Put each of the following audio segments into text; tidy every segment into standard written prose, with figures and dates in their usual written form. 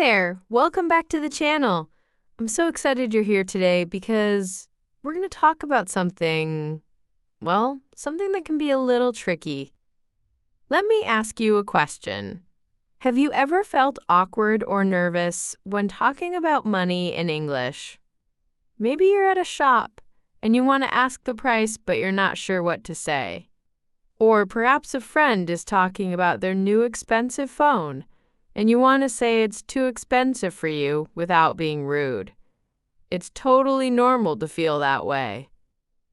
there! Welcome back to the channel. I'm so excited you're here today because we're going to talk about something that can be a little tricky. Let me ask you a question. Have you ever felt awkward or nervous when talking about money in English? Maybe you're at a shop and you want to ask the price, but you're not sure what to say. Or perhaps a friend is talking about their new expensive phone, and you want to say it's too expensive for you without being rude. It's totally normal to feel that way.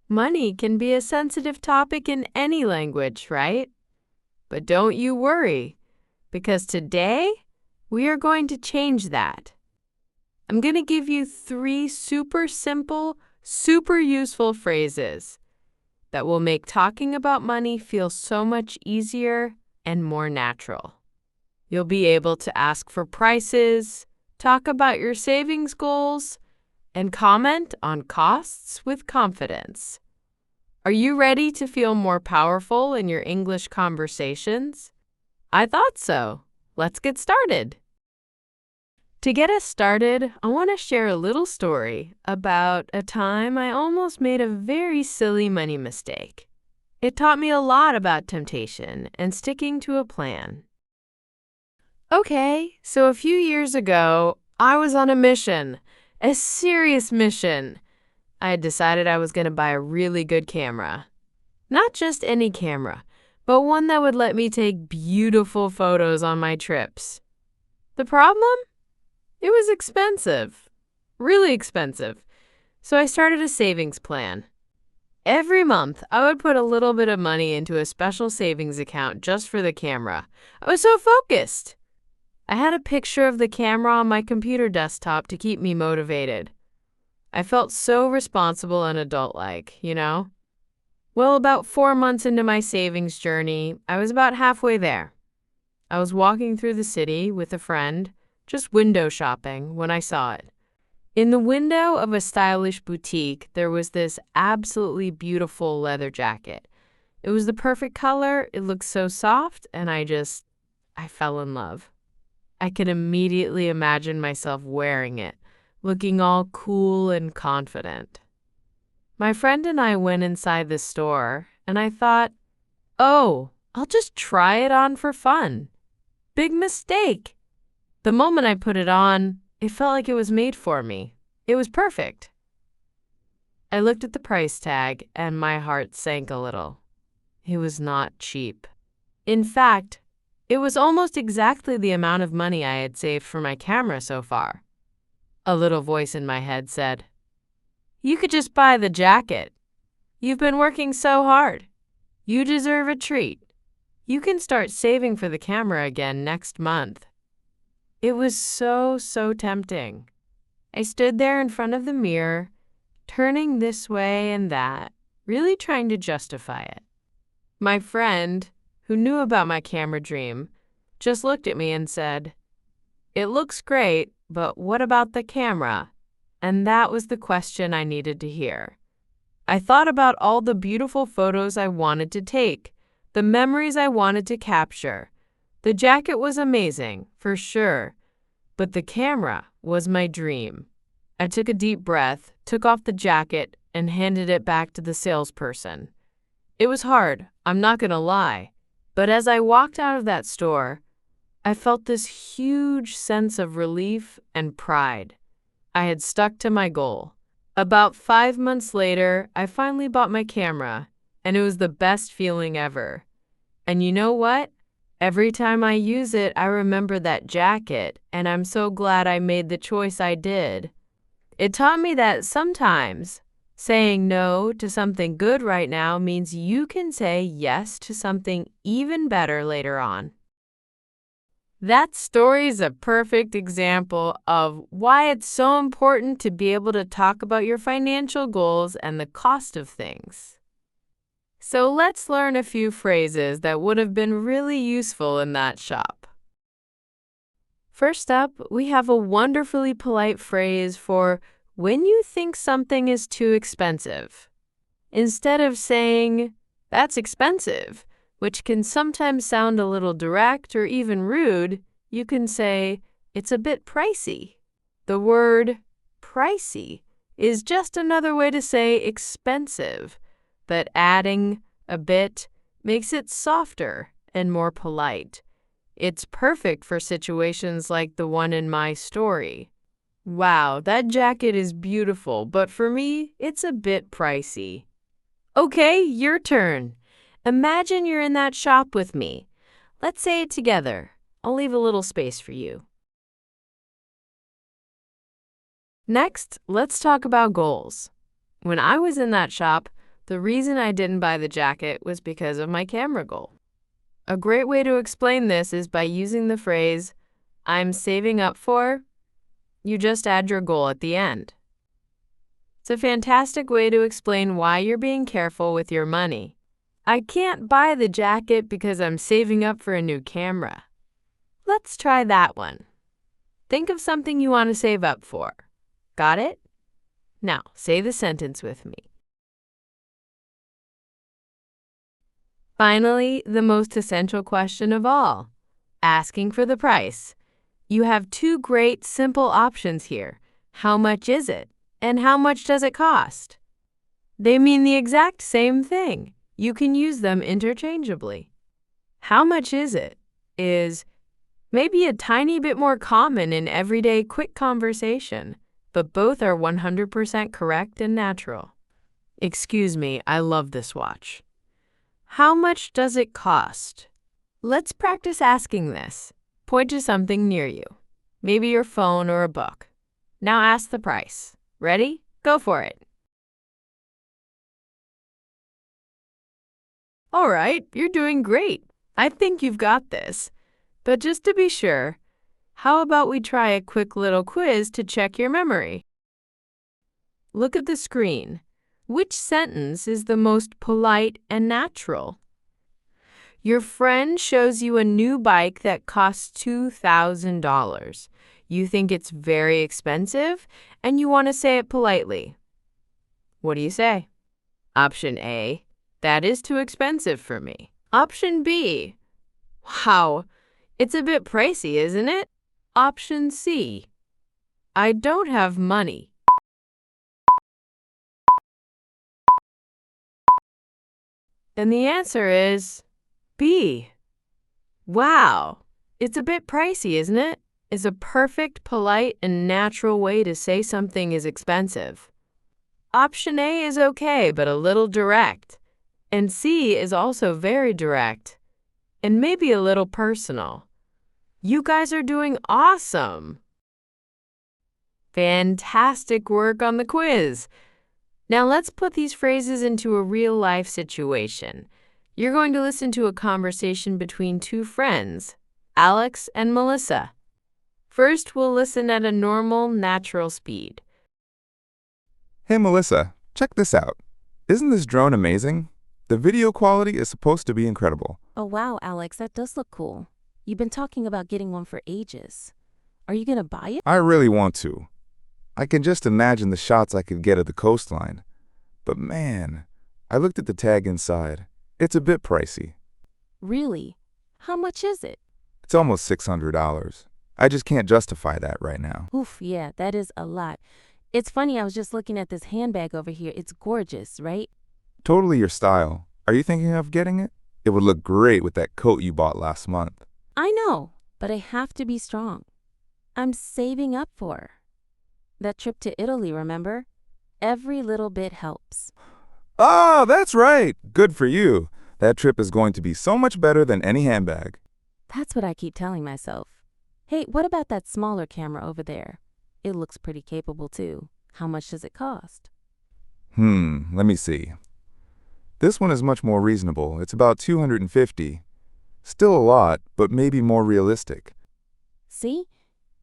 Money can be a sensitive topic in any language, right? But don't you worry, because today we are going to change that. I'm going to give you 3 super simple, super useful phrases that will make talking about money feel so much easier and more natural. You'll be able to ask for prices, talk about your savings goals, and comment on costs with confidence. Are you ready to feel more powerful in your English conversations? I thought so. Let's get started. To get us started, I want to share a little story about a time I almost made a very silly money mistake. It taught me a lot about temptation and sticking to a plan. Okay, so a few years ago, I was on a mission, a serious mission. I had decided I was going to buy a really good camera. Not just any camera, but one that would let me take beautiful photos on my trips. The problem? It was expensive, really expensive. So I started a savings plan. Every month, I would put a little bit of money into a special savings account just for the camera. I was so focused. I had a picture of the camera on my computer desktop to keep me motivated. I felt so responsible and adult-like, you know? Well, about 4 months into my savings journey, I was about halfway there. I was walking through the city with a friend, just window shopping, when I saw it. In the window of a stylish boutique, there was this absolutely beautiful leather jacket. It was the perfect color, it looked so soft, and I fell in love. I could immediately imagine myself wearing it, looking all cool and confident. My friend and I went inside the store, and I thought, oh, I'll just try it on for fun. Big mistake. The moment I put it on, it felt like it was made for me. It was perfect. I looked at the price tag, and my heart sank a little. It was not cheap. In fact, it was almost exactly the amount of money I had saved for my camera so far. A little voice in my head said, "You could just buy the jacket. You've been working so hard. You deserve a treat. You can start saving for the camera again next month." It was so tempting. I stood there in front of the mirror, turning this way and that, really trying to justify it. My friend, who knew about my camera dream, just looked at me and said, "It looks great, but what about the camera?" And that was the question I needed to hear. I thought about all the beautiful photos I wanted to take, the memories I wanted to capture. The jacket was amazing, for sure, but the camera was my dream. I took a deep breath, took off the jacket, and handed it back to the salesperson. It was hard, I'm not going to lie. But as I walked out of that store, I felt this huge sense of relief and pride. I had stuck to my goal. About 5 months later, I finally bought my camera, and it was the best feeling ever. And you know what? Every time I use it, I remember that jacket, and I'm so glad I made the choice I did. It taught me that sometimes saying no to something good right now means you can say yes to something even better later on. That story is a perfect example of why it's so important to be able to talk about your financial goals and the cost of things. So let's learn a few phrases that would have been really useful in that shop. First up, we have a wonderfully polite phrase for when you think something is too expensive. Instead of saying, "That's expensive," which can sometimes sound a little direct or even rude, you can say, it's a bit pricey. The word pricey is just another way to say expensive, but adding a bit makes it softer and more polite. It's perfect for situations like the one in my story. Wow, that jacket is beautiful, but for me, it's a bit pricey. Okay, your turn. Imagine you're in that shop with me. Let's say it together. I'll leave a little space for you. Next, let's talk about goals. When I was in that shop, the reason I didn't buy the jacket was because of my camera goal. A great way to explain this is by using the phrase, I'm saving up for. You just add your goal at the end. It's a fantastic way to explain why you're being careful with your money. I can't buy the jacket because I'm saving up for a new camera. Let's try that one. Think of something you want to save up for. Got it? Now, say the sentence with me. Finally, the most essential question of all, asking for the price. You have two great, simple options here. How much is it? And how much does it cost? They mean the exact same thing. You can use them interchangeably. How much is it is maybe a tiny bit more common in everyday quick conversation, but both are 100% correct and natural. Excuse me, I love this watch. How much does it cost? Let's practice asking this. Point to something near you, maybe your phone or a book. Now ask the price. Ready? Go for it. All right, you're doing great. I think you've got this. But just to be sure, how about we try a quick little quiz to check your memory? Look at the screen. Which sentence is the most polite and natural? Your friend shows you a new bike that costs $2,000. You think it's very expensive, and you want to say it politely. What do you say? Option A, that is too expensive for me. Option B, wow, it's a bit pricey, isn't it? Option C, I don't have money. And the answer is B. Wow, it's a bit pricey, isn't it? Is a perfect, polite, and natural way to say something is expensive. Option A is okay, but a little direct. And C is also very direct, and maybe a little personal. You guys are doing awesome. Fantastic work on the quiz. Now let's put these phrases into a real-life situation. You're going to listen to a conversation between two friends, Alex and Melissa. First, we'll listen at a normal, natural speed. Hey Melissa, check this out. Isn't this drone amazing? The video quality is supposed to be incredible. Oh wow, Alex, that does look cool. You've been talking about getting one for ages. Are you gonna buy it? I really want to. I can just imagine the shots I could get of the coastline. But man, I looked at the tag inside. It's a bit pricey. Really? How much is it? It's almost $600. I just can't justify that right now. Oof, yeah, that is a lot. It's funny, I was just looking at this handbag over here. It's gorgeous, right? Totally your style. Are you thinking of getting it? It would look great with that coat you bought last month. I know, but I have to be strong. I'm saving up for that trip to Italy, remember? Every little bit helps. Ah, that's right. Good for you. That trip is going to be so much better than any handbag. That's what I keep telling myself. Hey, what about that smaller camera over there? It looks pretty capable too. How much does it cost? Let me see. This one is much more reasonable. It's about $250. Still a lot, but maybe more realistic. See?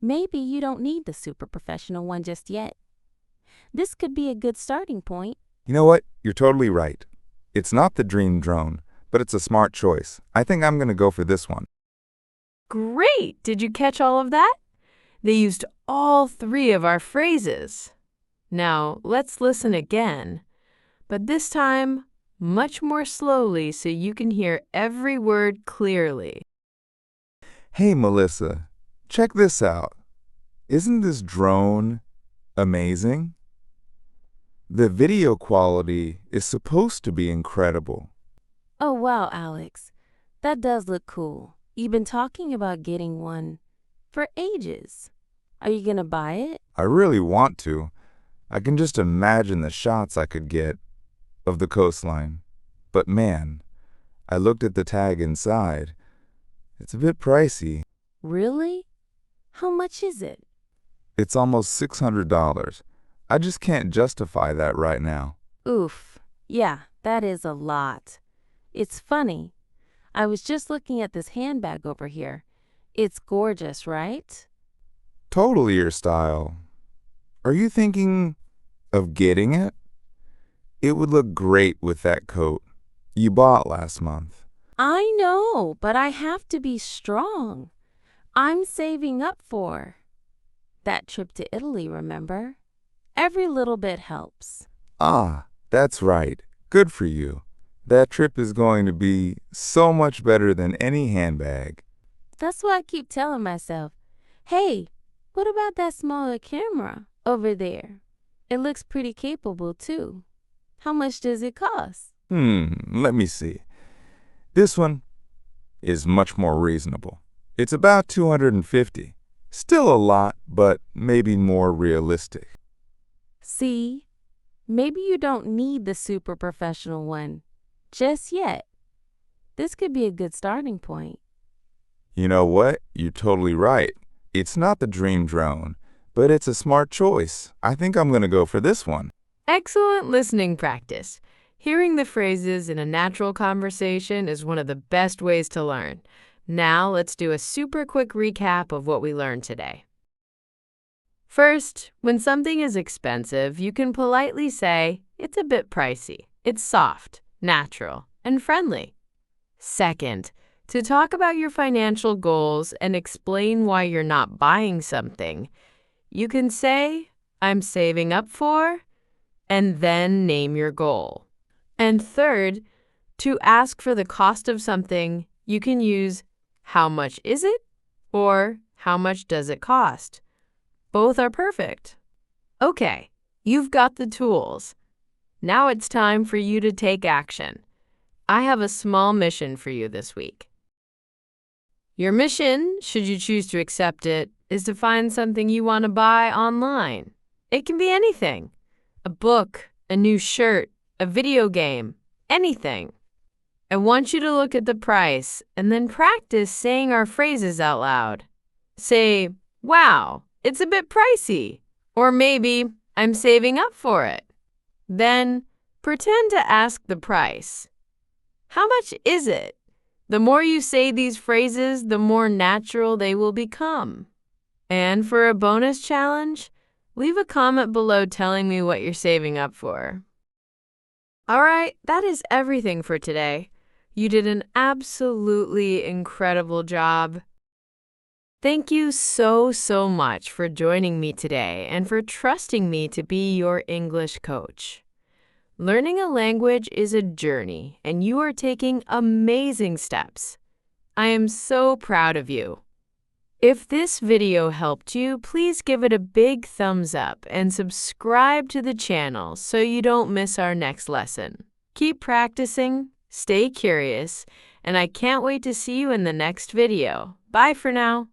Maybe you don't need the super professional one just yet. This could be a good starting point. You know what? You're totally right. It's not the dream drone, but it's a smart choice. I think I'm going to go for this one. Great! Did you catch all of that? They used all three of our phrases. Now, let's listen again, but this time much more slowly so you can hear every word clearly. Hey, Melissa, check this out. Isn't this drone amazing? The video quality is supposed to be incredible. Oh, wow, Alex. That does look cool. You've been talking about getting one for ages. Are you gonna buy it? I really want to. I can just imagine the shots I could get of the coastline. But man, I looked at the tag inside. It's a bit pricey. Really? How much is it? It's almost $600. I just can't justify that right now. Oof. Yeah, that is a lot. It's funny. I was just looking at this handbag over here. It's gorgeous, right? Totally your style. Are you thinking of getting it? It would look great with that coat you bought last month. I know, but I have to be strong. I'm saving up for that trip to Italy, remember? Every little bit helps. Ah, that's right. Good for you. That trip is going to be so much better than any handbag. That's why I keep telling myself, hey, what about that smaller camera over there? It looks pretty capable too. How much does it cost? Let me see. This one is much more reasonable. It's about $250. Still a lot, but maybe more realistic. See, maybe you don't need the super professional one just yet. This could be a good starting point. You know what? You're totally right. It's not the dream drone, but it's a smart choice. I think I'm going to go for this one. Excellent listening practice. Hearing the phrases in a natural conversation is one of the best ways to learn. Now let's do a super quick recap of what we learned today. First, when something is expensive, you can politely say, it's a bit pricey. It's soft, natural, and friendly. Second, to talk about your financial goals and explain why you're not buying something, you can say, I'm saving up for, and then name your goal. And third, to ask for the cost of something, you can use how much is it or how much does it cost. Both are perfect. Okay, you've got the tools. Now it's time for you to take action. I have a small mission for you this week. Your mission, should you choose to accept it, is to find something you want to buy online. It can be anything. A book, a new shirt, a video game, anything. I want you to look at the price and then practice saying our phrases out loud. Say, wow, it's a bit pricey. Or maybe, I'm saving up for it. Then, pretend to ask the price. How much is it? The more you say these phrases, the more natural they will become. And for a bonus challenge, leave a comment below telling me what you're saving up for. All right, that is everything for today. You did an absolutely incredible job. Thank you so much for joining me today and for trusting me to be your English coach. Learning a language is a journey, and you are taking amazing steps. I am so proud of you. If this video helped you, please give it a big thumbs up and subscribe to the channel so you don't miss our next lesson. Keep practicing, stay curious, and I can't wait to see you in the next video. Bye for now.